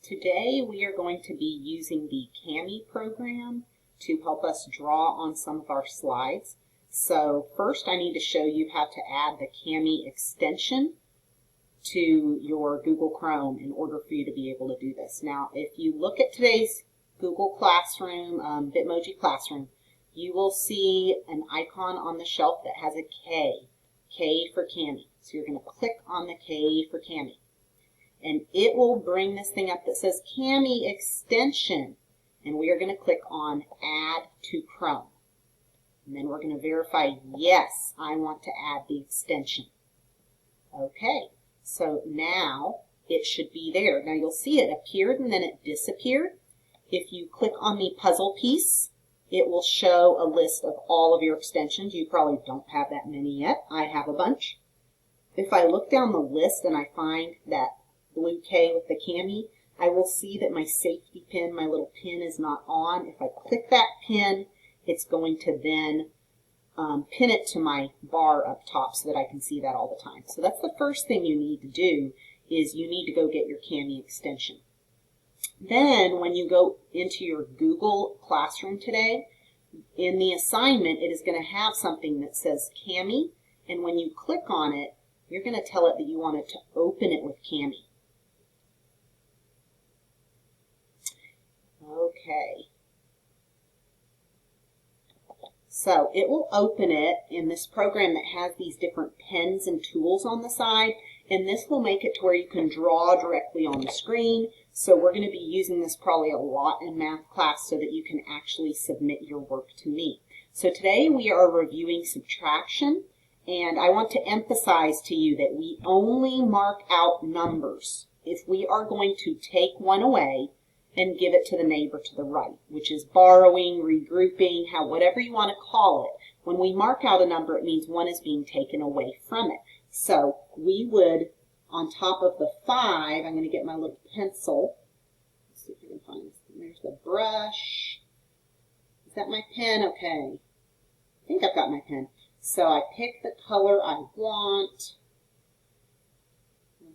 Today we are going to be using the Kami program to help us draw on some of our slides. So first I need to show you how to add the Kami extension to your Google Chrome in order for you to be able to do this. Now if you look at today's Google Classroom, Bitmoji Classroom, you will see an icon on the shelf that has a K for Kami. So you're going to click on the K for Kami. And it will bring this thing up that says Kami extension. And we are going to click on Add to Chrome. And then we're going to verify, yes, I want to add the extension. Okay, so now it should be there. Now you'll see it appeared and then it disappeared. If you click on the puzzle piece, it will show a list of all of your extensions. You probably don't have that many yet. I have a bunch. If I look down the list and I find that blue K with the Kami, I will see that my safety pin, my little pin, is not on. If I click that pin, it's going to then pin it to my bar up top so that I can see that all the time. So that's the first thing you need to do, is you need to go get your Kami extension. Then when you go into your Google Classroom today, in the assignment it is going to have something that says Kami, and when you click on it, you're going to tell it that you want it to open it with Kami. Okay, so it will open it in this program that has these different pens and tools on the side, and this will make it to where you can draw directly on the screen. So we're going to be using this probably a lot in math class so that you can actually submit your work to me. So today we are reviewing subtraction, and I want to emphasize to you that we only mark out numbers if we are going to take one away and give it to the neighbor to the right, which is borrowing, regrouping, whatever you want to call it. When we mark out a number, it means one is being taken away from it. So we would, on top of the 5, I'm going to get my little pencil. Let's see if I can find this. There's the brush. Is that my pen? Okay. I think I've got my pen. So I pick the color I want.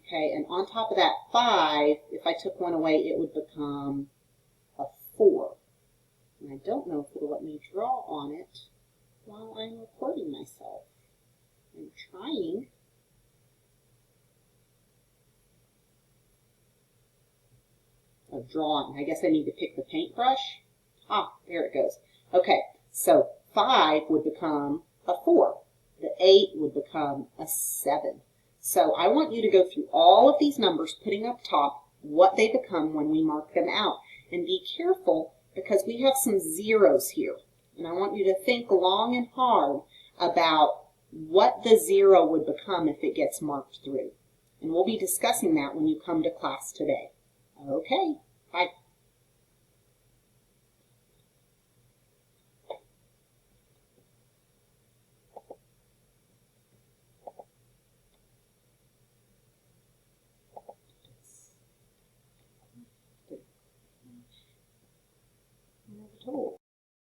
Okay, and on top of that 5, if I took one away, it would become a 4. And I don't know if it'll let me draw on it while I'm recording myself. I'm trying. Oh, drawing. I guess I need to pick the paintbrush. Ah, there it goes. Okay, so 5 would become a 4. The 8 would become a 7. So I want you to go through all of these numbers, putting up top what they become when we mark them out. And be careful, because we have some zeros here. And I want you to think long and hard about what the 0 would become if it gets marked through. And we'll be discussing that when you come to class today. Okay, bye.